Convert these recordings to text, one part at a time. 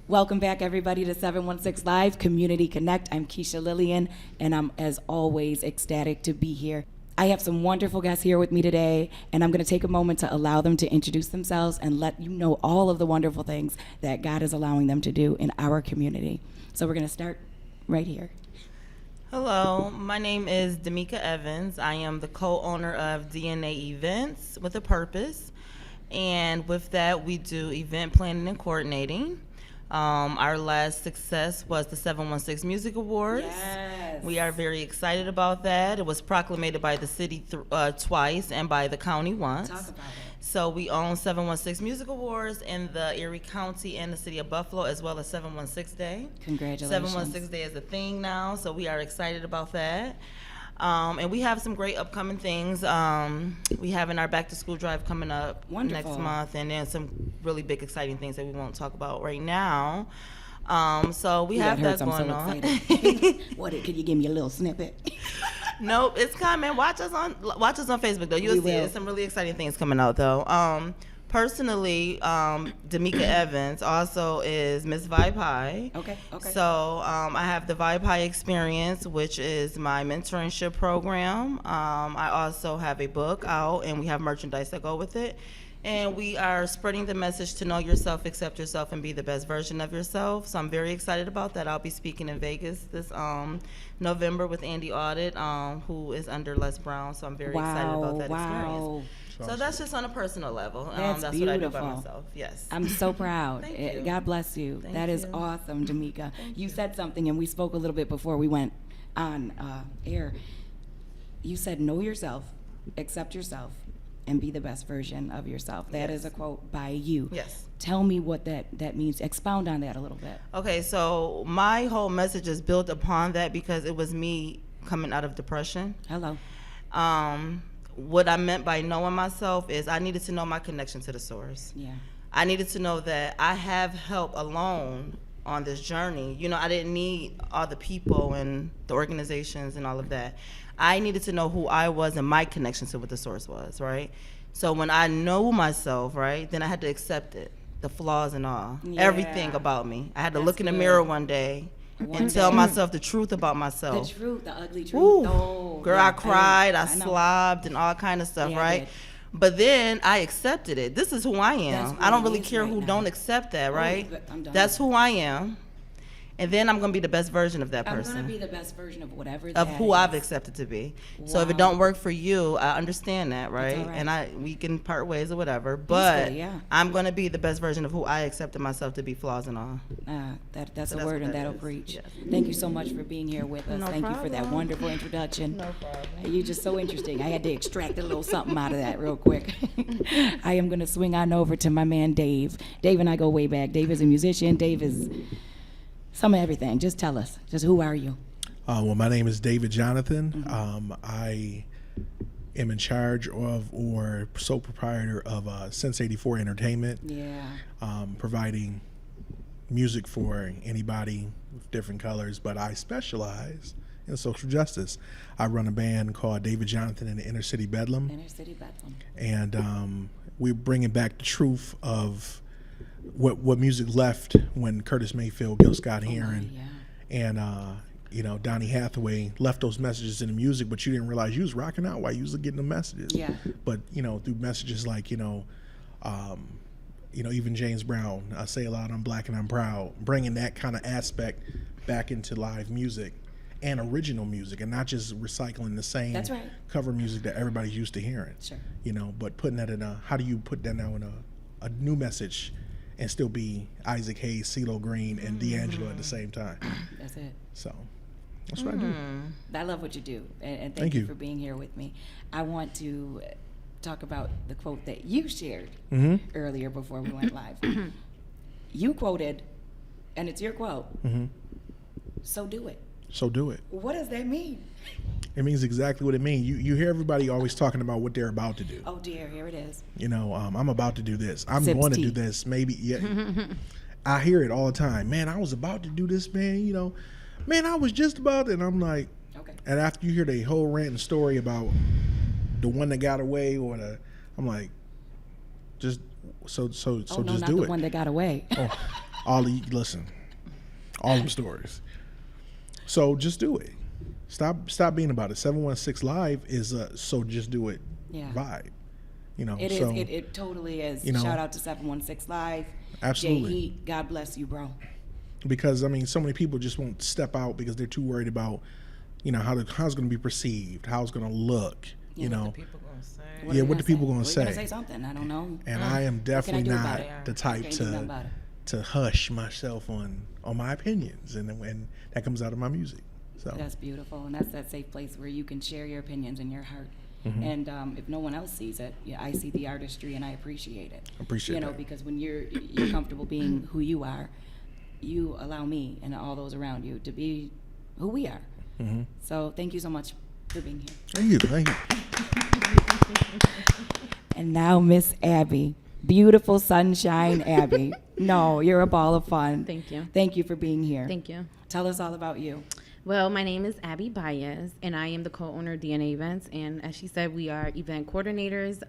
Welcome back, everybody, to 716 Live Community Connect. I'm Keisha Lillian, and I'm, as always, ecstatic to be here. I have some wonderful guests here with me today, and I'm going to take a moment to allow them to introduce themselves and let you know all of the wonderful things that God is allowing them to do in our community. So we're going to start right here. Hello, my name is Damika Evans. I am the co-owner of DNA Events with a Purpose, and with that, we do event planning and coordinating. Our last success was the 716 Music Awards. Yes. We are very excited about that. It was proclamated by the city twice and by the county once. Talk about it. So we own 716 Music Awards in the Erie County and the city of Buffalo, as well as 716 Day. Congratulations. 716 Day is a thing now, so we are excited about that. And we have some great upcoming things. We have our back to school drive coming up Wonderful. next month, and then some really big exciting things that we won't talk about right now. So we have that going on. What? Can you give me a little snippet? Nope, it's coming. Watch us on Facebook though. You'll see it. Some really exciting things coming out though. Personally, Damika Evans also is Miss Vibe High. Okay. So I have the Vibe High Experience, which is my mentorship program. I also have a book out, and we have merchandise that go with it. And we are spreading the message to know yourself, accept yourself, and be the best version of yourself. So I'm very excited about that. I'll be speaking in Vegas this November with Andy Audit, who is under Les Brown. So I'm very excited about that experience. So that's just on a personal level. That's what beautiful. I do by myself. Yes. I'm so proud. Thank you. God bless you. That is awesome, Damika. You said something, and we spoke a little bit before we went on air. You said, know yourself, accept yourself, and be the best version of yourself. That is a quote by you. Yes. Tell me what that means. Expound on that a little bit. Okay, so my whole message is built upon that because it was me coming out of depression. Hello. What I meant by knowing myself is I needed to know my connection to the source. Yeah. I needed to know that I have help alone on this journey. You know, I didn't need all the people and the organizations and all of that. I needed to know who I was and my connection to what the source was, right? So when I know myself, right, then I had to accept it, the flaws and all, everything about me. I had to look in the mirror one day and tell myself the truth about myself. The truth, the ugly truth. Ooh. Oh, girl, yeah, I cried, I know. slobbed and all kind of stuff, Yeah, I right? did. But then I accepted it. This is who I am. That's I don't what it really is care right who now. don't accept that, right? I'm done. That's who I am. And then I'm going to be the best version of that I'm person. going to be the best version of whatever Of that who is. I've accepted to be. So if it Wow. don't work for you, I understand that, right? all right. And we can part ways or whatever. But Peacefully, yeah. I'm going to be the best version of who I accepted myself to be, flaws and all. That's So a that's word, what and that that'll is. preach. Yes. Thank you so much for being here with us. No Thank you for that problem. wonderful introduction. No problem. You're just so interesting. I had to extract a little something out of that real quick. I am going to swing on over to my man, Dave. Dave and I go way back. Dave is a musician. Dave is some of everything. Just tell us. Just who are you? Well, my name is David Jonathan. I am in charge of or sole proprietor of Sense 84 Entertainment, Yeah. providing music for anybody with different colors, but I specialize in social justice. I run a band called David Jonathan and the Inner City Bedlam, Inner City Bedlam. and we're bringing back the truth of what music left when Curtis Mayfield, Gil Scott-Heron, and Donny Hathaway left those messages in the music, but you didn't realize you was rocking out while you was getting the messages. Yeah. But through messages like even James Brown, I say a lot, I'm black and I'm proud, bringing that kind of aspect back into live music and original music, and not just recycling the same That's right. cover music that everybody's used to hearing. Sure. But putting that in how do you put that now in a new message and still be Isaac Hayes, CeeLo Green, and D'Angelo at the same time? That's it. So that's what I do. I love what you do, and Thank you you. for being here with me. I want to talk about the quote that you shared earlier before we went live. You quoted, and it's your quote, so do it. So do it. What does that mean? It means exactly what it means. You hear everybody always talking about what they're about to do. Oh dear, here it is. I'm about to do this. I'm Sips going to tea. do this. Maybe, yeah. I hear it all the time. Man, I was about to do this, man. Man, I was just about, and I'm like, Okay. and after you hear the whole rant and story about the one that got away, I'm like, just so Oh no, just not do the it. one that got away. Oh. Listen, all them stories. So just do it. Stop being about it. 716 Live is a so just do it Yeah. vibe. You know, It is. so It totally is. you know, Shout out to 716 Live. Absolutely. Jay Heat, God bless you, bro. because I mean, so many people just won't step out because they're too worried about, you know, how it's going to be perceived, how it's going to look. You know, People gonna say. Yeah, what the people gonna We're say? gonna say something. I don't know. and I am What can I definitely do about not it? the I type can't do nothing about it. to hush myself on my opinions, and when that comes out of my music. So That's beautiful, and that's that safe place where you can share your opinions and your heart. Mm-hmm. And if no one else sees it, yeah, I see the artistry, and I appreciate it. Appreciate you know, that. because when you're comfortable being who you are, you allow me and all those around you to be who we are. Mm-hmm. So thank you so much for being here. thank you. And now Miss Abby, beautiful sunshine Abby. No, you're a ball of fun. Thank you. Thank you for being here. Thank you. Tell us all about you. Well, my name is Abby Baez, and I am the co-owner of DNA Events. And as she said, we are event coordinators.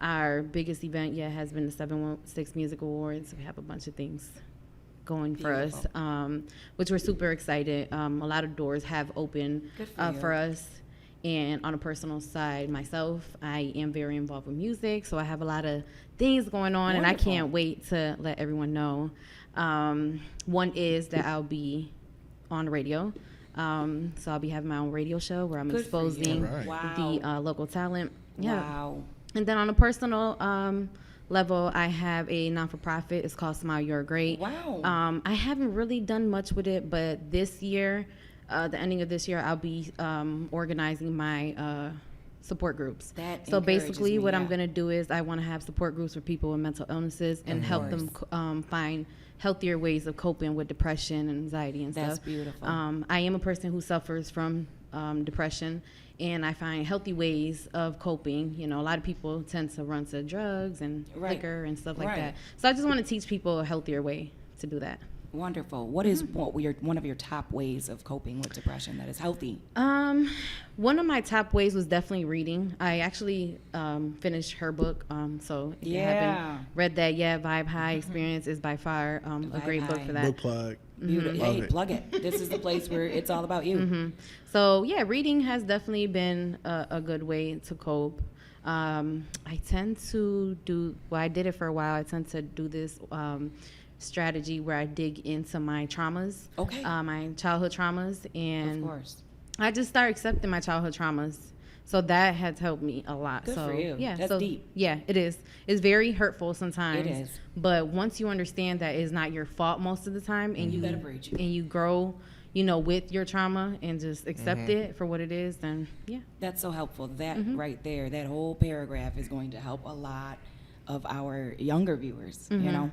Our biggest event yet has been the 716 Music Awards. We have a bunch of things going for us, Beautiful. which we're super excited. A lot of doors have opened Good for you. for us. And on a personal side, myself, I am very involved with music, so I have a lot of things going on, and I Wonderful. can't wait to let everyone know. One is that I'll be on the radio. So I'll be having my own radio show where I'm Good for you. exposing All right. Wow. the local talent. Yeah. Wow. And then on a personal level, I have a non-for-profit. It's called Smile You're Great. Wow. I haven't really done much with it, but this year, the ending of this year, I'll be organizing my support groups. That So encourages basically, me, what yeah. I'm going to do is I want to have support groups for people with mental illnesses and help them find healthier ways of coping with depression and anxiety and That's stuff. beautiful. I am a person who suffers from depression, and I find healthy ways of coping. You know, a lot of people tend to run to drugs and Right. liquor and stuff like Right. that. So I just want to teach people a healthier way to do that. Wonderful. What is one of your top ways of coping with depression that is healthy? One of my top ways was definitely reading. I actually finished her book. So if you Yeah. haven't read that yet, Vibe High Experience is by far a Vibe great book High. for that. Book plug. Beautiful. Love Hey, it. plug it. This is the place where it's all about you. So yeah, reading has definitely been a good way to cope. I tend to do, well, I did it for a while. I tend to do this strategy where I dig into my traumas, Okay. my childhood traumas, and Of course. I just start accepting my childhood traumas. So that has helped me a lot. Good so, for you. Yeah, That's so, deep. Yeah, it is. It's very hurtful sometimes. It is. But once you understand that it's not your fault most of the time, and You better preach. and you grow, you know, with your trauma and just accept Mm-hmm. it for what it is, then yeah. That's so helpful. That Mm-hmm. right there, that whole paragraph is going to help a lot of our younger viewers. Mm-hmm. You know,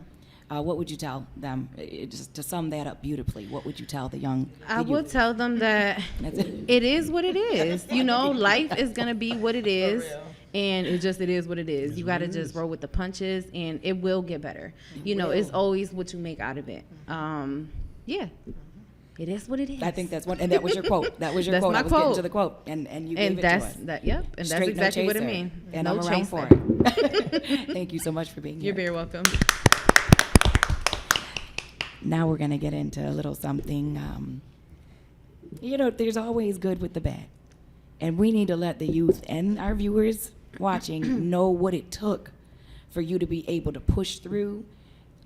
what would you tell them? Just to sum that up beautifully, what would you tell the young? I the would youth? tell them that That's it. it is what it is. You know, life is gonna be what it is, real. and it is what it is. You gotta just roll with the punches, and it will get better. You know, it's will. always what you make out of it. Yeah, it is what it is. I think that's one, and that was your quote. That was your That's quote. my I was getting quote. to the quote, and you and gave it that's to us. that. Yep, and that's Straight, no exactly what it chaser. means. And no I'm around chaser. for it. Thank you so much for being here. You're very welcome. Now we're going to get into a little something. You know, there's always good with the bad. And we need to let the youth and our viewers watching know what it took for you to be able to push through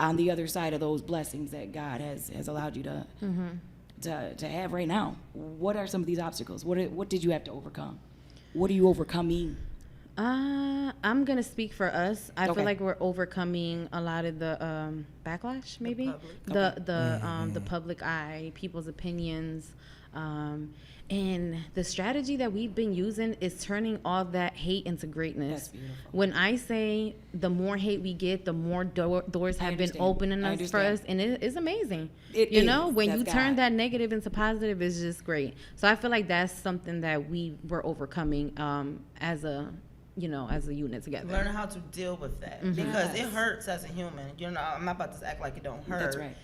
on the other side of those blessings that God has allowed you to have right now. What are some of these obstacles? What did you have to overcome? What are you overcoming? I'm gonna speak for us. I Okay. feel like we're overcoming a lot of the backlash, maybe public. the public eye, people's opinions, and the strategy that we've been using is turning all that hate into greatness. That's beautiful. When I say the more hate we get, the more doors I have been understand. opening I us for us, understand. and it is amazing. It you know, is. when That's you turn God. that negative into positive, is just great. So I feel like that's something that we were overcoming as a unit together. Learning how to deal with that because it hurts as a human. You know, I'm not about to act like it don't hurt. That's right.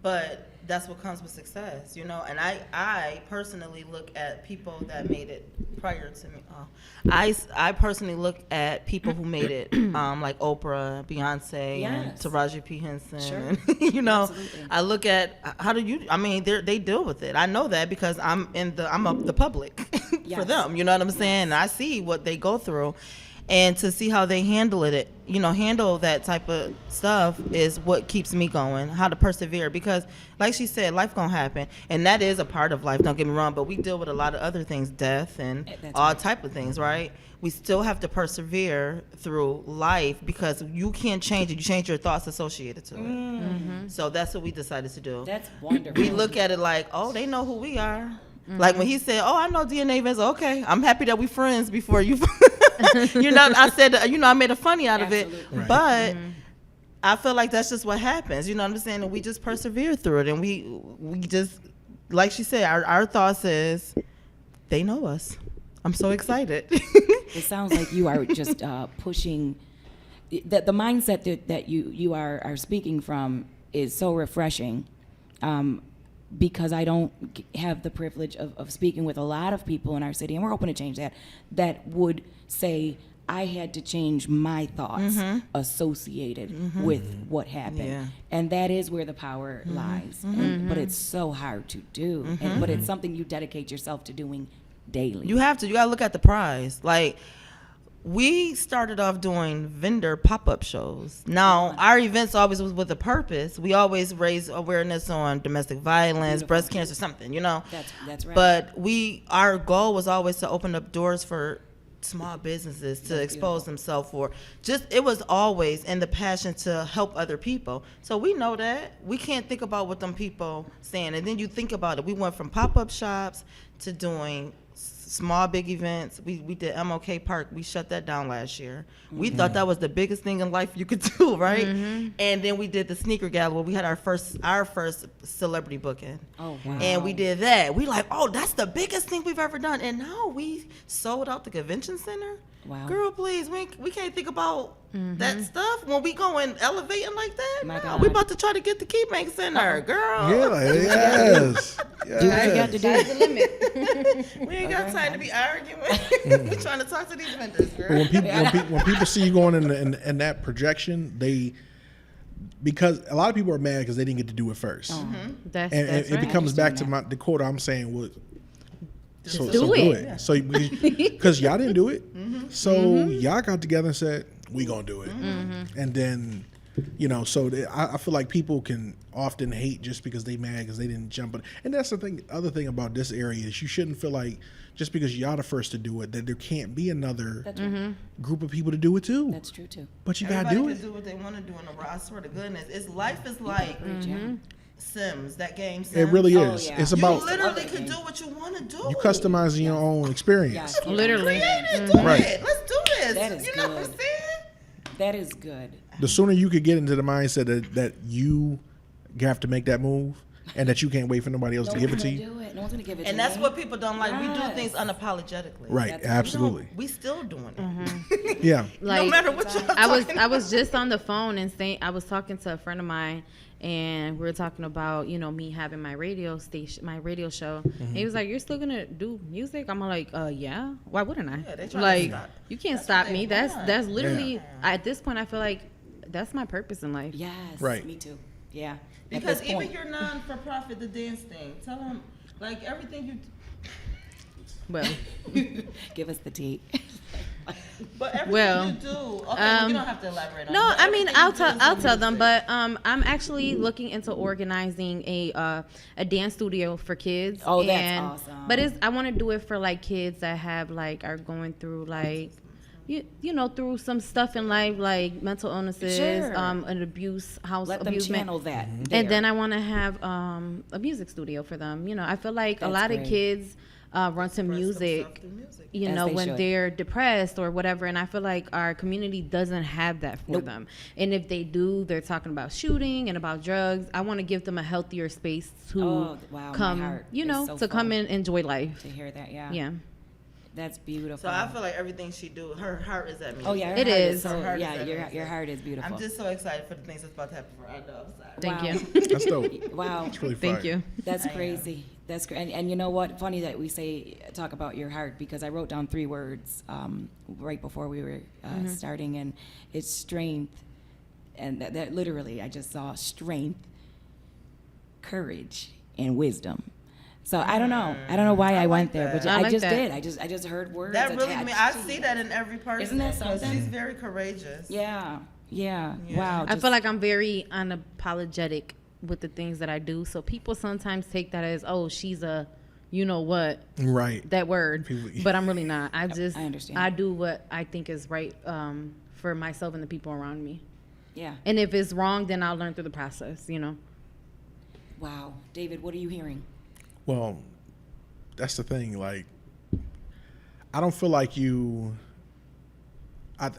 but that's what comes with success, you know. And I personally look at people that made it prior to me. I personally look at people who made it, like Oprah, Beyonce, and Yes. Taraji P. Henson. Sure. And, you know, Absolutely. I look at I mean, they deal with it. I know that because I'm the public for Yes. them. You know what I'm saying? And I see what they go through. And to see how they handle that type of stuff is what keeps me going, how to persevere. Because like she said, life gonna happen. And that is a part of life, don't get me wrong, but we deal with a lot of other things, death and That's all right. type of things, right? We still have to persevere through life because you can't change it. You change your thoughts associated to it. So that's what we decided to do. That's wonderful. We look at it like, oh, they know who we are. Like when he said, oh, I know DNA events. Okay, I'm happy that we friends before you. You know, I said, I made a funny out of it. Absolutely. Right. But I feel like that's just what happens. You know what I'm saying? And we just persevere through it. And we just, like she said, our thoughts is, they know us. I'm so excited. It sounds like you are just pushing the mindset that you are speaking from is so refreshing, because I don't have the privilege of speaking with a lot of people in our city, and we're hoping to change that would say I had to change my thoughts associated with what happened. Yeah. And that is where the power lies. But it's so hard to do. But it's something you dedicate yourself to doing daily. You have to. You got to look at the prize. Like, we started off doing vendor pop-up shows. Now, our events always was with a purpose. We always raise awareness on domestic violence, breast cancer, something, you know. That's right. But our goal was always to open up doors for small businesses to expose themselves for it was always in the passion to help other people. So we know that. We can't think about what them people saying. And then you think about it. We went from pop-up shops to doing small big events. We did MLK Park. We shut that down last year. We thought that was the biggest thing in life you could do, right? And then we did the sneaker gala where we had our first celebrity booking. Oh, wow. And we did that. We like, oh, that's the biggest thing we've ever done. And now we sold out the convention center. Wow. Girl, please, we can't think about that stuff when we go and elevating like that. My No, God. we about to try to get the Keybank Center, girl. Yeah, yes. do what you got to do. the limit. We ain't got time to be arguing. We trying to talk to these vendors, girl. But when people see you going in that projection, because a lot of people are mad because they didn't get to do it first, That's and that's it right. becomes back to understand the quote I'm saying was, so do do it. it. So because y'all didn't do it, so y'all got together and said we gonna do it, and then. I feel like people can often hate just because they mad because they didn't jump it. And that's the thing. Other thing about this area is you shouldn't feel like just because y'all the first to do it that there can't be another group of people to do it too. That's true too. But you gotta Everybody do can it. do what they want to do in the world. I swear to goodness, life is like Sims, that game Sims. It really Oh, is. yeah. It's You about literally can do what you want to do. you customizing your own experience. Yes. Literally. Create it, do Right. it. Let's do this. That is you know what I'm good. saying? That is good. The sooner you could get into the mindset that you have to make that move and that you can't wait for nobody else to give it to you. Do it. No one's gonna give it to And that's me. what people don't like. We do Yes. things unapologetically. Right, That's- absolutely. We still doing it. Yeah. Like, no matter what y'all I was just on the phone and I was talking to a friend of mine, and we were talking about me having my radio show. And he was like, "You're still gonna do music?" I'm like, "Yeah. Why wouldn't I? Yeah, they tryna Like, stop. you can't That's stop what me. they That's want. literally at this point I feel like that's my purpose in life." Yes. Right. Me too. Yeah. At Because this even point. your non-for-profit, the dance thing, tell them, like, everything you Well, Give us the tea. But everything Well, you do, okay, you don't have to elaborate on it. no, but I mean everything you I'll do tell is I'll in tell them, music. but I'm actually looking into organizing a dance studio for kids. Oh, that's awesome. But I want to do it for like kids that have are going through through some stuff in life like mental illnesses, Sure. an abuse, house Let them abusement. channel that. And then I want to have a music studio for them. I feel like a That's lot great. of kids run to Express themselves music, through music. As they when should. they're depressed or whatever. And I feel like our community doesn't have that for Nope. them. And if they do, they're talking about shooting and about drugs. I want to give them a healthier space to Oh, wow, my come, heart is so to come full. and enjoy life. to hear that. Yeah. Yeah. That's beautiful. So I feel like everything she do, her heart is at me. Oh yeah, her It heart is. So, Her heart yeah, is your everything. heart is beautiful. I'm just so excited for the things that's about to happen for her. I know, I'm sorry. Thank Wow. you. That's dope. Wow. It's really Thank fire. you. That's I am. crazy. That's great. And you know what? Funny that we talk about your heart, because I wrote down 3 words right before we were starting, and it's strength. And that literally, I just saw strength, courage, and wisdom. So I don't know. I don't know why I went like there, but that. I I like just that. did. I just heard words. That really attached mean I to see it. that in every person. Isn't that 'cause something? She's very courageous. Yeah. Yeah. Wow. I feel like I'm very unapologetic with the things that I do. So people sometimes take that as, oh, she's a, you know what, Right. that word. People- But I'm really not. I understand. I do what I think is right for myself and the people around me. yeah. And if it's wrong, then I'll learn through the process, you know. Wow. David, what are you hearing? Well, that's the thing. Like, I don't feel like you. I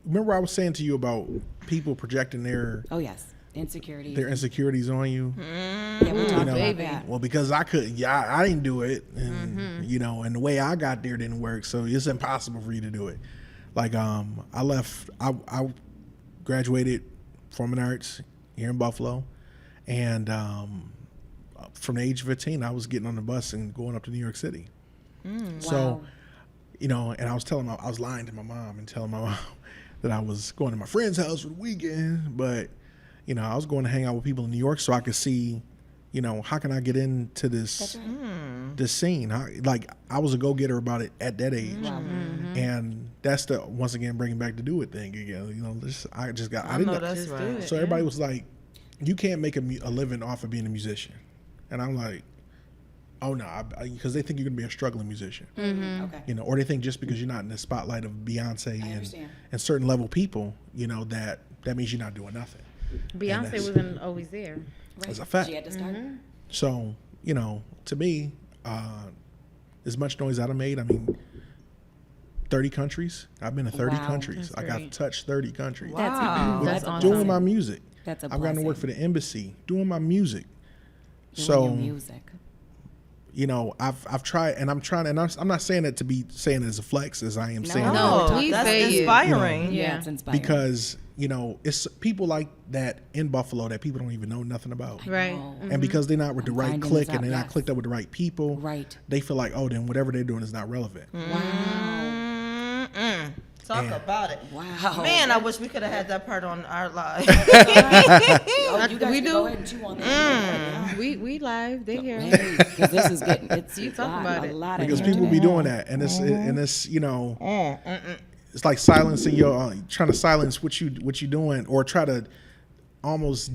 remember I was saying to you about people projecting their Oh, yes. Insecurities. insecurities on you. Yeah, we'll talk You know, about baby. that. well, because I couldn't. Yeah, I didn't do it, and you know, and the way I got there didn't work. So it's impossible for you to do it. Like, I left. I graduated performing arts here in Buffalo, and from the age of 15, I was getting on the bus and going up to New York City. So, Wow. you know, and I was lying to my mom and telling my mom that I was going to my friend's house for the weekend, but you know, I was going to hang out with people in New York so I could see, you know, how can I get into this this scene? Like, I was a go-getter about it at that age, and that's the once again bringing back the do it thing again. You know, I I didn't know know. that's Just do right. it. So everybody was like, "You can't make a living off of being a musician," and I'm like, "Oh no," because they think you're gonna be a struggling musician. Okay. You know, or they think just because you're not in the spotlight of Beyonce understand. and certain level people, you know, that means you're not doing nothing. Beyonce that's- wasn't always there. Right. That's a fact. She had to start. So, you know, to me, as much noise I done made, I mean, 30 countries. I've been to 30 Wow. countries. That's I got to great. touch 30 countries. Wow. That's a awesome. Doing my music. That's a I've gotten to work for blessing. the embassy, doing my music. Doing So, your music. you know, I've tried, and I'm trying, and I'm not saying it to be saying it as a flex, as I am saying it No, No, please that's say it. inspiring. Yeah, Yeah. it's inspiring. because, you know, it's people like that in Buffalo that people don't even know nothing about. Right. know. And because they're not with the I'm right finding click this and they're out, not yes. clicked up with the right people, Right. they feel like, oh, then whatever they're doing is not relevant. Mm-mm. Talk Yeah. about it. Wow. Man, I wish we could have had that part on our live. Oh, you guys We can do. go ahead and chew on that. We live. They hear. Hey, 'cause this is getting, it's You a talk lot, about a it. lot of Because energy. people be doing that, and it's you know, it's like silencing your trying to silence what you doing, or try to almost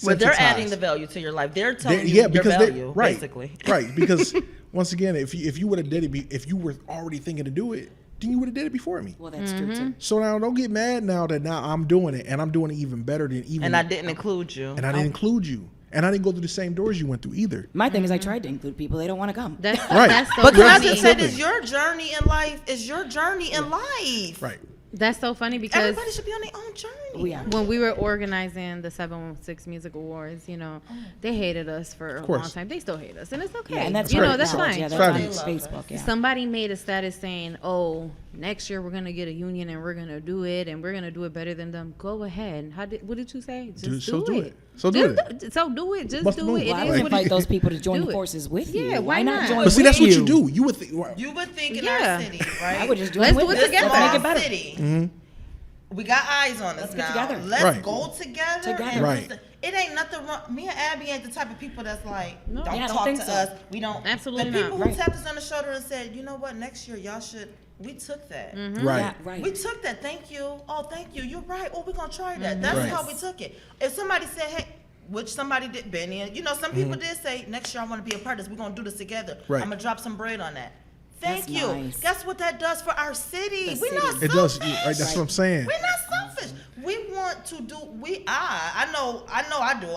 Well, they're adding the value to your life. They're telling you yeah, your because value, right, basically. right. Because once again, if you would have did it, if you were already thinking to do it, then you would have did it before me. Well, that's true too. So now don't get mad now that now I'm doing it, and I'm doing it even better than even. And I didn't include you. And I didn't include you, and I didn't go through the same doors you went through either. My thing is, I tried to include people. They don't want to come. That's Right. That's so But can I funny. just say Absolutely. this? Your journey in life is your journey in life. Right. That's so funny because Everybody should be on their own journey. We are. when we were organizing the 716 Music Awards, you know, they hated us for a course. long time. They still hate us, and it's okay. Yeah, and that's you great. know, that's No, fine. Yeah, that's Fabulous. on Facebook. Yeah. Somebody made a status saying, "Oh, next year we're gonna get a union and we're gonna do it, and we're gonna do it better than them." Go ahead. What did you say? Just so do it. it. So do Just So do it. Just Must do move. it. It Well, I is would what invite it those people to join Do it. forces with you. Yeah, why not? join But see, that's with what you do. You would think. You would think in Yeah. our city, right? I would just join Let's with do it them. together. This Let's make small it better. city. We got eyes on us Let's get now. together. Let's Right. go together. Together. And Right. it ain't nothing wrong. Me and Abby ain't the type of people that's like, No. don't Yeah, I don't talk think to so. us. We don't. Absolutely The people not. who Right. tapped us on the shoulder and said, you know what, next year y'all should. We took that. Right. Yeah, right. We took that. Thank you. Oh, thank you. You're right. Oh, we're gonna try that. That's Right. how we took it. If somebody said, hey, which somebody did, Benny, and you know, some people did say, next year I want to be a part of this. We're gonna do this together. Right. I'm gonna drop some bread on that. Thank That's you. nice. Guess what that does for our city? The We're not city. It selfish. does. Right. That's what I'm saying. We're not selfish. We want to do. I know. I do.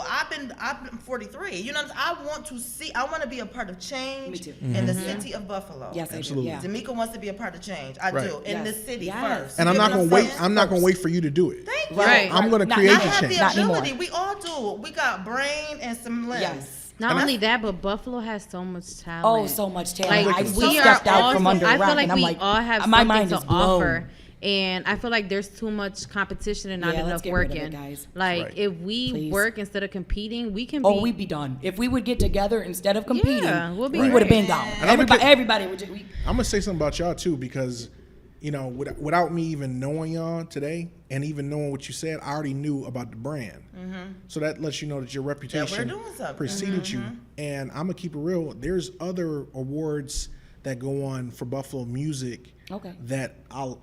I've been 43. You know, I want to see. I want to be a part of change Me too. in the city of Buffalo. Yes, I do. Absolutely. Yeah. Tamika wants to be a part of change. I Right. do in Yes. the city Yes. first. And I'm You not get gonna what wait. saying? I'm not gonna wait for you to do it. Thank you. Right. I'm gonna Not create I the have change. the Not anymore. ability. We all do. We got brain and some limbs. Yes. Not And only that, but Buffalo has so much talent. Oh, so much talent. Like I we stepped are out all. from under a I rock, feel like and I'm we like, all have my something mind to is blown. offer, and I feel like there's too much competition and not Yeah, let's enough get rid of it, working. guys. Like Right. if we Please. work instead of competing, we can. Oh, be, we'd be done. If we would get together instead of competing, Yeah, we'll be we would have great. been gone. And I'm gonna Everybody would just. I'm gonna say something about y'all too, because without me even knowing y'all today and even knowing what you said, I already knew about the brand. So that lets you know that your reputation doing something. preceded you. And I'm gonna keep it real. There's other awards that go on for Buffalo music Okay. that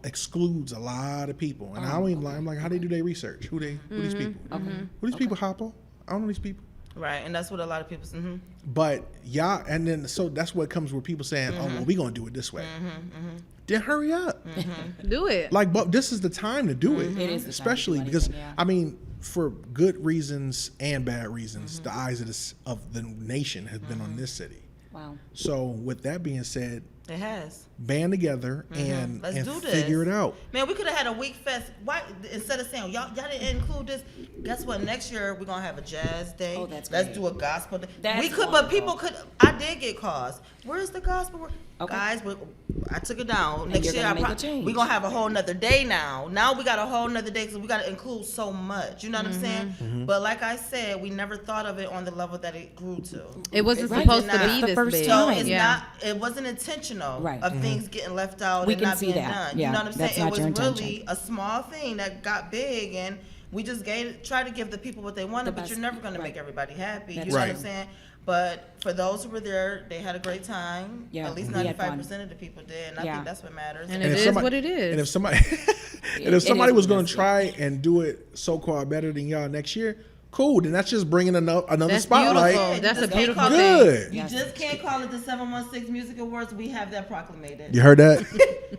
excludes a lot of people. And I don't even lie. I'm like, how they do their research? Who these people? Who these people, Hoppo? I don't know these people. Right, and that's what a lot of people. But y'all, and then so that's what comes with people saying, "Oh, well, we gonna do it this way." Then hurry up, do it. like, but this is the time to do it. It is the time to do especially because anything, yeah. I mean, for good reasons and bad reasons, the eyes of the nation have been on this city. Wow. So, with that being said, It has. band together and Let's do this. figure it out. Man, we could have had a week fest. Why instead of saying y'all didn't include this? Guess what? Next year we're gonna have a jazz day. Oh, that's Let's great. do a gospel day. That's we could, wonderful. but people could. I did get calls. Where's the gospel? Okay. Guys, I took it down. And Next you're year, gonna make a change. we're gonna have a whole nother day now. Now we got a whole nother day because we got to include so much. You know what I'm saying? But like I said, we never thought of it on the level that it grew to. It wasn't Right. supposed It's to not. be The this first big. So time. it's Yeah. not. It wasn't intentional. Right. Of things getting left out We and can not see being that. done. Yeah, You know what I'm that's saying? not It your was intention. really a small thing that got big, and we just tried to give the people what they wanted. The But best. you're never going to Right. make everybody happy. That's You know what I'm right. saying? But for those who were there, they had a great time. Yeah, At least we had 95% of the people did, and I Yeah. think that's what matters. And And it if is what it is. And if somebody, and It if somebody is was what it going is, to try and do it so-called better than y'all next year, cool. Then that's just bringing another That's spotlight. beautiful. That's a Just beautiful can't call thing. Good. You Yes. just can't call it the 716 Music Awards. We have that proclamated. You heard that?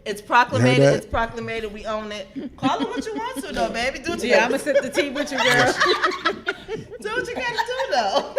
It's proclamated. You heard that? It's proclamated. We own it. Call it what you want to, though, baby. Do what you Yeah, I'm gotta gonna sip the tea with you, girl. do. What you gotta do, though.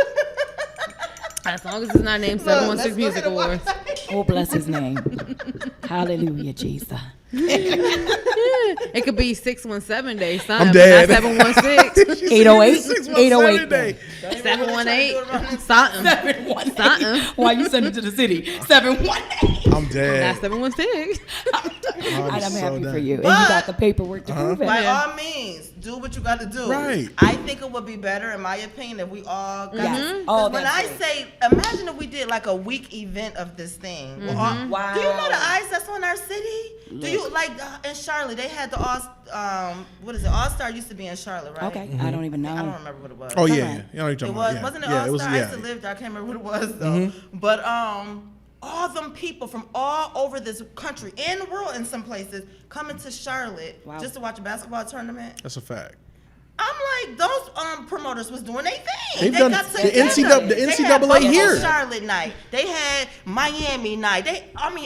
As long as it's not named Look, let's 716 go Music ahead and Awards. walk- Oh, bless his name. Hallelujah, Jesus. It could be 617 day, something, I'm but dead. not 716. 808, 617 day. 718, something. 718. Something. Why you send it to the city? 718. I'm Not dead. 716. I'm so happy for done. you. And you got the paperwork to prove it. By Yeah. all means, do what you got to do. Right. I think it would be better, in my opinion, if we all got. Yes. 'Cause Oh, when that's I great. say, imagine if we did like a week event of this thing. We're all- Wow. Do you know the eyes that's on our city? Do you like in Charlotte? They had the what is it? All Star used to be in Charlotte, right? Okay, I don't even know. I don't remember what it was. Oh, yeah. Alright. You know what you're talking It about. was, Yeah. wasn't it Yeah, All it was, Star? I used yeah. to live there. I can't remember what it was though. But all them people from all over this country and the world in some places coming to Charlotte Wow. just to watch a basketball tournament. That's a fact. I'm like, those promoters was doing their thing. They've They done got the together. the They had NCAA Buffalo here. Charlotte night. They had Miami night.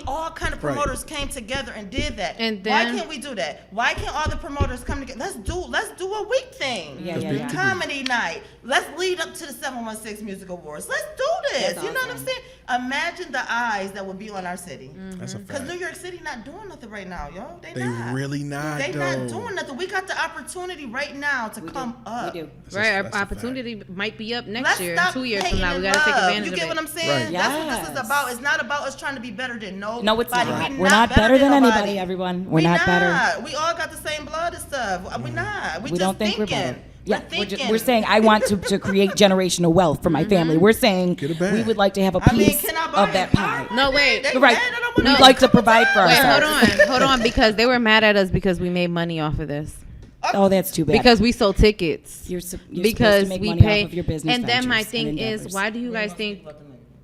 All kind of Right. promoters came together and did that. And why then- can't we do that? Why can't all the promoters come together? Let's do a week thing. Yeah, yeah, yeah. Comedy night. Let's lead up to the 716 Music Awards. Let's do this. That's You know what I'm awesome. saying? Imagine the eyes that would be on our city. That's a Because fact. New York City not doing nothing right now, yo. They not. really not, They though. not doing nothing. We got the opportunity right now to We come do. up. We do. Right, our That's a fact. opportunity might be up next Let's year, stop 2 years from hating now. We and gotta take love. advantage You of get it. what I'm saying? Right. That's what this is Yes. about. It's not about us trying to be better than nobody. No, it's not. We We're not better than nobody. anybody, everyone. We're We not better. We all got the same blood and stuff. We're not. We just don't think thinking. we're better. Yeah, We're thinking. we're saying I want to create generational wealth for my family. We're saying Get it back. we would like to have a I mean, piece can I buy of that a pie. car? No, wait. They You're right. mad that I wanna We'd buy like to a provide for Wait, ourselves. hold on, because they were mad at us because we made money off of this. Oh, that's too bad. Because we sold tickets. you're supposed Because to make we money pay. off of your business. And then my ventures thing and is, endeavors. why do you guys think?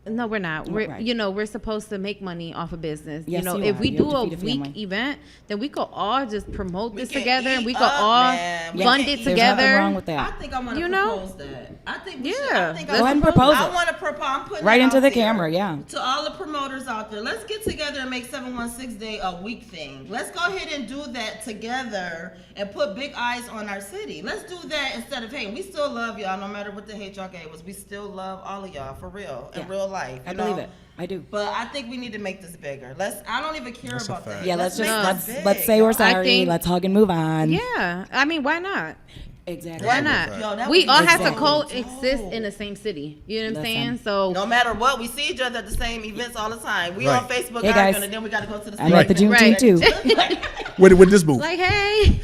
No, we're not. We're Right. we're supposed to make money off of business. Yes, you if are. we You do have a to feed a week family. event, then we could all just promote We this can together, and eat we could up, all man. We fund can it eat. There's nothing together. wrong with I that. think I want to You know? propose that. I think we Yeah. should. I think Go ahead and propose I it. want to propose. I'm putting Right it into out the there. camera, yeah. To all the promoters out there, let's get together and make 716 Day a week thing. Let's go ahead and do that together and put big eyes on our city. Let's do that instead of, hey, we still love y'all no matter what the hate y'all gave us. We still love all of y'all for real in Yeah. real life. I you believe know? it. I do. But I think we need to make this bigger. I don't even care That's a about fact. that. Yeah, let's make just this let's big, say we're y'all. sorry. think- Let's hug and move on. Yeah, I mean, why not? Exactly. Why That- not? yo, that We would all be have to so coexist dope. in the same city. You know what I'm Listen. saying? So No matter what, we see each other at the same events all the time. We Right. on Facebook Hey, guys. arguing, and then we got to go to the I'm same at the Right. Juneteenth Right. too. With this booth. like, hey,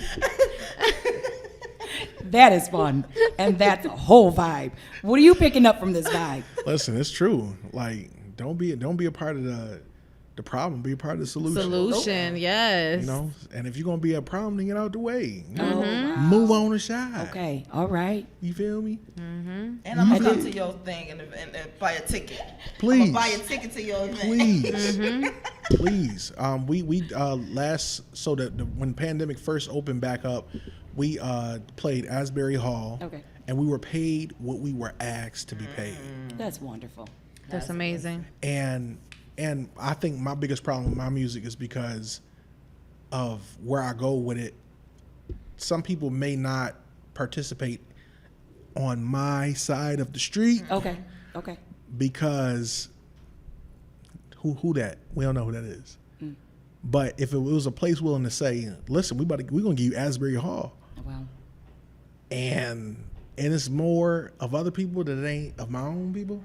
That is fun, and that's a whole vibe. What are you picking up from this vibe? Listen, it's true. Like, don't be a part of the problem. Be a part of the solution. solution, yes. You know, and if you're gonna be a problem, then get out the way. You know? Oh, wow. Move on the side. Okay, all right. You feel me? And I'm gonna come to your thing and buy a ticket. Please. I'm gonna buy a ticket to your event. Please, please. We last so that when pandemic first opened back up, we played Asbury Hall. Okay. And we were paid what we were asked to be paid. That's wonderful. That's amazing. And I think my biggest problem with my music is because of where I go with it. Some people may not participate on my side of the street Okay, okay. because who that? We don't know who that is. But if it was a place willing to say, listen, we're gonna give you Asbury Hall, Wow. and it's more of other people that it ain't of my own people.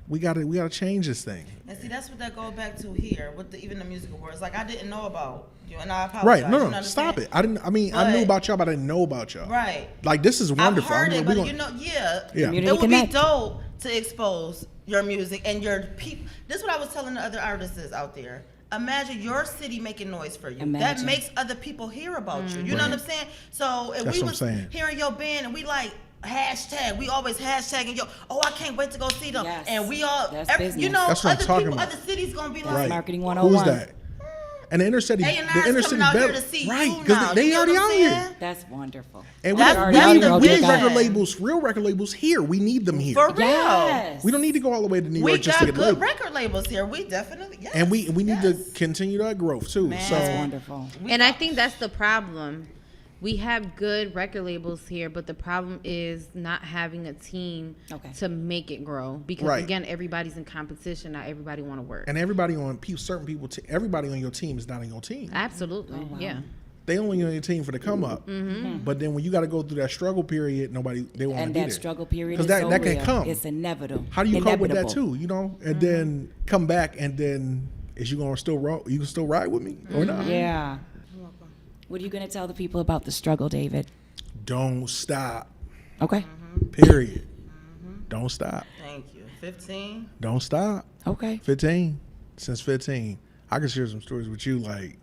We gotta change this thing. And see, that's what that goes back to here with even the music awards. Like I didn't know about you, and I apologize. Right? No, You no, understand? stop it. I knew But- about y'all, but I didn't know about y'all. Right. Like this is wonderful. I've heard I'm it, like, but we you gonna- know, yeah. Yeah. Community It would connect. be dope to expose your music and your people. This is what I was telling the other artists out there. Imagine your city making noise for you. That Imagine. makes other people hear about you. You know what I'm saying? So if That's we what I'm was saying. hearing your band and we like hashtag, we always hashtagging yo. Oh, I can't wait to go see them. Yes. And we all, That's you business. know, That's what I'm other talking people, about. other cities gonna be like, Right. Marketing Who's 101. that? And the inner city, A&R the is inner coming city out better, here to see right? you Because now. they You know already what out I'm here. saying? That's wonderful. And That's we the need vision. record labels, real record labels here. We need them here. For real. Yes. We don't need to go all the way to New We York just to got get good labeled. record labels here. We definitely, yes. And we need to yes. continue that growth too. Man. So That's wonderful. And I think that's the problem. We have good record labels here, but the problem is not having a team Okay. to make it grow. Because Right. again, everybody's in competition. Not everybody want to work. and everybody on certain people, everybody on your team is not on your team. Absolutely, wow. yeah. They only on your team for the come up. But then when you got to go through that struggle period, they want to And be that there. struggle period 'Cause is that- so that can real. come. It's inevitable. How do you cope with that Inevitable. too? You know, and then come back, and then is you gonna still roll? You can still ride with me or not? Yeah. What are you going to tell the people about the struggle, David? Don't stop. Okay. Period. Don't stop. Thank you. 15. Don't stop. Okay. 15. Since 15, I can share some stories with you, like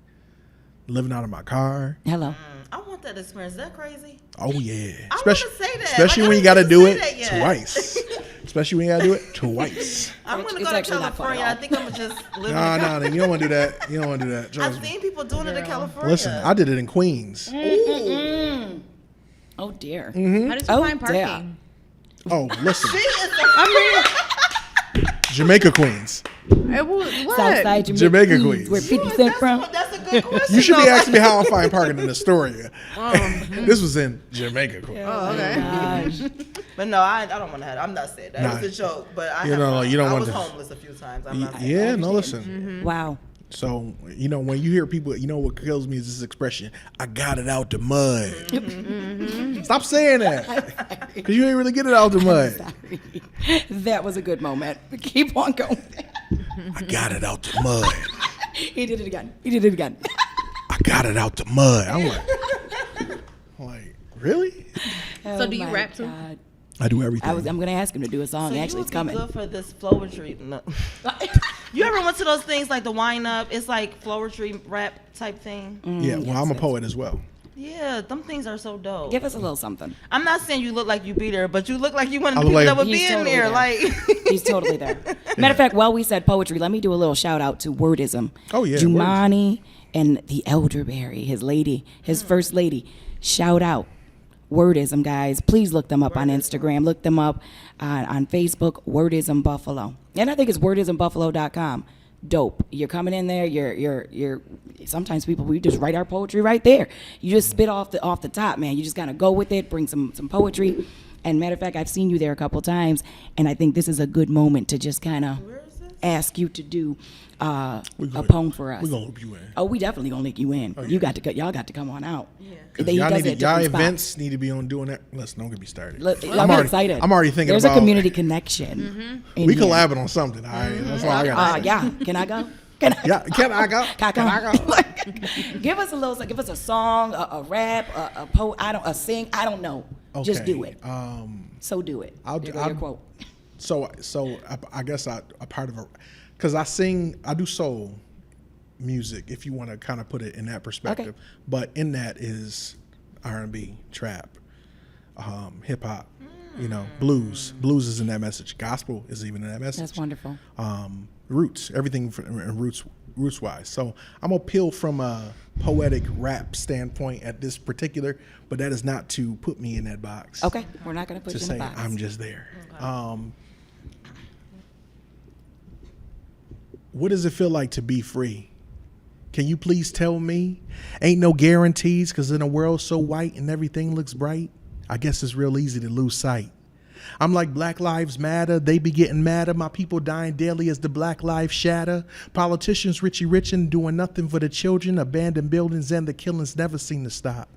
living out of my car. Hello. I want that experience. Is that crazy? Oh yeah. I wanna say that. Especially Like, when I you got to didn't do say it that yet. twice. Especially when you got to do it twice. I'm It's- going to it's go to actually not fun at California. I all. think I'm going to just live in Nah, the nah, you don't want to do that. You don't want to do that. I've Trust me. seen people doing it in California. Listen, I did it in Queens. Oh, dear. How did you Oh, find dear. parking? Oh, listen, See, it's the Jamaica Queens. What? Southside Jamaica Queens, Queens. Where 50 Cent from. That's a good question. You should be though. asking me how I find parking in Astoria. This was in Jamaica Queens. Oh, okay. Gosh. But no, I don't want to have. I'm not saying that. Nah. It was a joke. But I, You have don't- fun. you don't I want was to- homeless a few times. I'm not saying Yeah, no, listen. Wow. So, you know, when you hear people, you know what kills me is this expression, I got it out the mud. Stop saying that. Because you ain't really get it out the mud. Sorry. That was a good moment. But keep on going. I got it out the mud. He did it again. He did it again. I got it out the mud. I'm like, really? So do you my rap too? God. I do everything. I'm going to ask him to do a song. So Actually, you it's would coming. be good for this flowetry. No. You ever went to those things like the wind up? It's like flowetry rap type thing. Yeah, well, I'm a poet as well. Yeah, them things are so dope. Give us a little something. I'm not saying you look like you be there, but you look like you one of I the look people like- that would He's be in totally there. there. Like He's totally there. Matter of fact, while we said poetry, let me do a little shout out to Wordism. Oh, yeah, Jumani and the Elderberry, his lady, his first lady. Shout out. Wordism, guys. Please look them up on Instagram. Look them up on Facebook, Wordism Buffalo. And I think it's wordismbuffalo.com. Dope. You're coming in there, you're sometimes people, we just write our poetry right there. You just spit off the top, man. You just gotta go with it, bring some poetry. And matter of fact, I've seen you there a couple times, and I think this is a good moment to just kind of where is this? ask you to do a gonna- poem for us. We're going to loop you in. Oh, we definitely gonna link you in. You got to, y'all got to come on out. Yeah. Y'all events need to be on doing that. Listen, don't get me started. Look, I'm already excited. I'm already thinking There's about a community connection. We collabing on something. All right, that's all I got. Yeah. Can I go? Can I? Yeah, can I go? Can I go? Give us a little. Give us a song, a rap, a poem. A sing. I don't know. Just do it. So do it. I'll There do- go your I'll- quote. So I guess a part of because I do soul music, if you want to kind of put it in that perspective. Okay. But in that is R&B, trap, hip hop, blues. Blues is in that message. Gospel is even in that message. That's wonderful. Roots, everything roots wise. So I'm gonna peel from a poetic rap standpoint at this particular, but that is not to put me in that box. Okay, we're not gonna put To you in the say box. I'm just there. What does it feel like to be free? Can you please tell me? Ain't no guarantees, because in a world so white and everything looks bright, I guess it's real easy to lose sight. I'm like Black Lives Matter, they be getting madder. My people dying daily as the Black lives shatter. Politicians richy richin' doing nothing for the children. Abandoned buildings and the killings never seem to stop.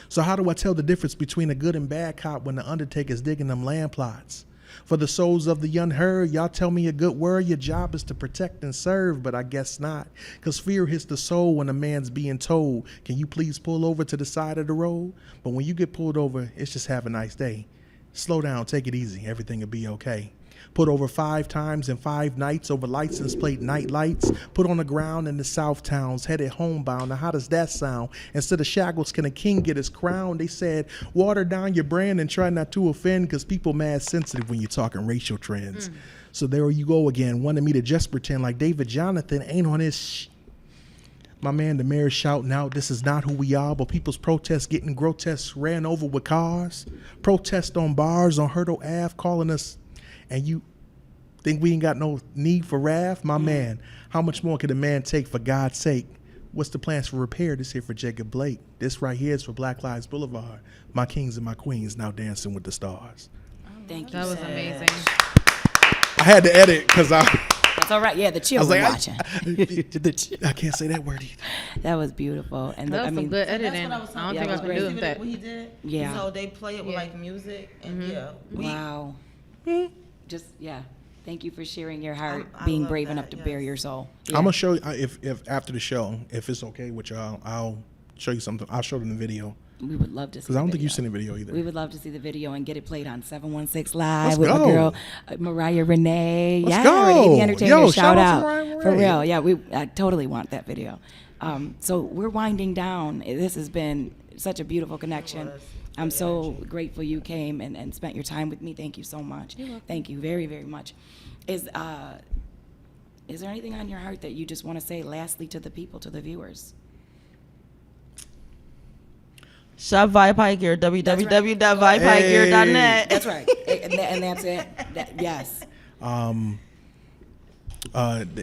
So how do I tell the difference between a good and bad cop when the undertaker's digging them land plots? For the souls of the unheard, y'all tell me a good word. Your job is to protect and serve, but I guess not. Because fear hits the soul when a man's being told, can you please pull over to the side of the road? But when you get pulled over, it's just have a nice day. Slow down, take it easy, everything will be okay. Put over 5 times in 5 nights over license plate night lights. Put on the ground in the South towns, headed homebound. Now how does that sound? Instead of shackles, can a king get his crown? They said, water down your brand and try not to offend, because people mad sensitive when you're talking racial trends. So there you go again, wanting me to just pretend like David Jonathan ain't on his My man, the mayor shouting out, this is not who we are, but people's protests getting grotesque, ran over with cars. Protest on bars on Hurdle Ave, calling us, and you think we ain't got no need for wrath? My man, how much more could a man take for God's sake? What's the plans for repair? This here for Jacob Blake. This right here is for Black Lives Boulevard. My kings and my queens now dancing with the stars. Thank you. That was sir. amazing. I had to edit because That's all right. Yeah, the I was children like, watching. I can't say that word either. That was beautiful. And That was I some mean, good That's editing. what I was I talking don't think I about. can Yeah, do it was that. What he did. Yeah. So they play it with like music, and wow. Just thank you for sharing your heart, I being love brave that, enough to bare yes. your soul. I'm gonna show you if after the show, if it's okay with y'all, I'll show you something. I'll show them the video We would love to see. because I don't the think you've video. seen the video either. We would love to see the video and get it played on 716 Live Let's with my go. girl Mariah Renee. Let's yeah, go. the Entertainer. Yo, shout shout out out to Mariah for Renee. real. Yeah, I totally want that video. So we're winding down. This has been such a beautiful connection. I'm so grateful you came and spent your time with me. Thank you so much. Thank you very, very much. Is there anything on your heart that you just want to say lastly to the people, to the viewers? Shop Vibe High Gear, www.vibehighgear.net. That's right. And that's it. Yes. The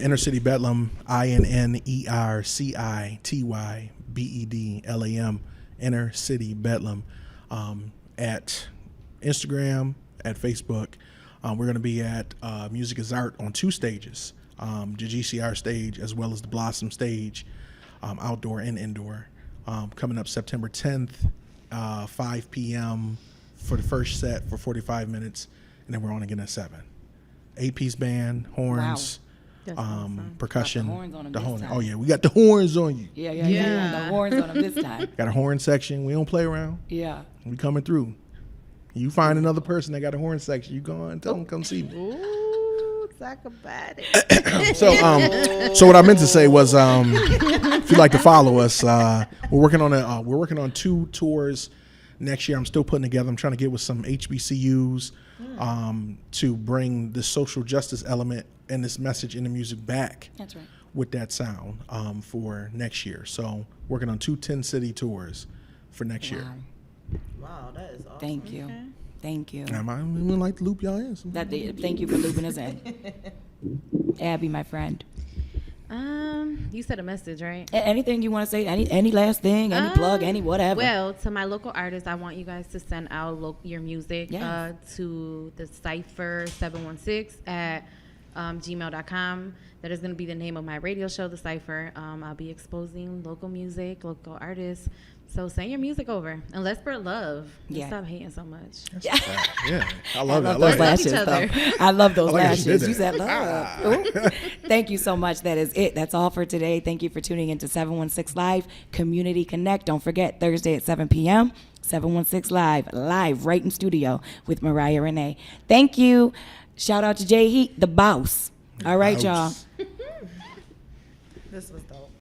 Inner City Bedlam, INNERCITYBEDLAM, Inner City Bedlam, at Instagram, at Facebook. We're going to be at Music is Art on 2 stages, the GCR stage as well as the Blossom stage, outdoor and indoor. Coming up September 10th, 5 p.m. for the first set for 45 minutes, and then we're on again at 7. 8-piece band, horns, That's awesome. percussion. Got the horns on 'em the this horn. time. Oh yeah, we got the horns on you. Yeah. Yeah. The horns on them this time. Got a horn section. We don't play around. Yeah. We coming through. You find another person that got a horn section, you go and tell them come see me. Ooh, talk about it. So what I meant to say was, if you'd like to follow us, we're working on 2 tours next year. I'm still putting together. I'm trying to get with some HBCUs to bring the social justice element and this message in the music back. That's right. With that sound for next year. So working on 2 10-city tours for next year. Wow. Wow, that is awesome. Thank you. Thank you. I might even like to loop y'all in. Thank you for looping us in. Abby, my friend. You said a message, right? Anything you want to say? Any last thing? Any plug? Any whatever? Well, to my local artists, I want you guys to send out your music Yes. to the Cypher 716 at gmail.com. That is going to be the name of my radio show, The Cypher. I'll be exposing local music, local artists. So send your music over and let's spread love. And Yeah. stop hating so much. Yeah, I love that. I those like that. lashes, Love each other. though. I love those I like how she did lashes. You that. said love. Ooh. Thank you so much. That is it. That's all for today. Thank you for tuning into 716 Live Community Connect. Don't forget, Thursday at 7 p.m., 716 live right in studio with Mariah Renee. Thank you. Shout out to Jay Heat, the boss. All right, y'all. Boss. This was dope.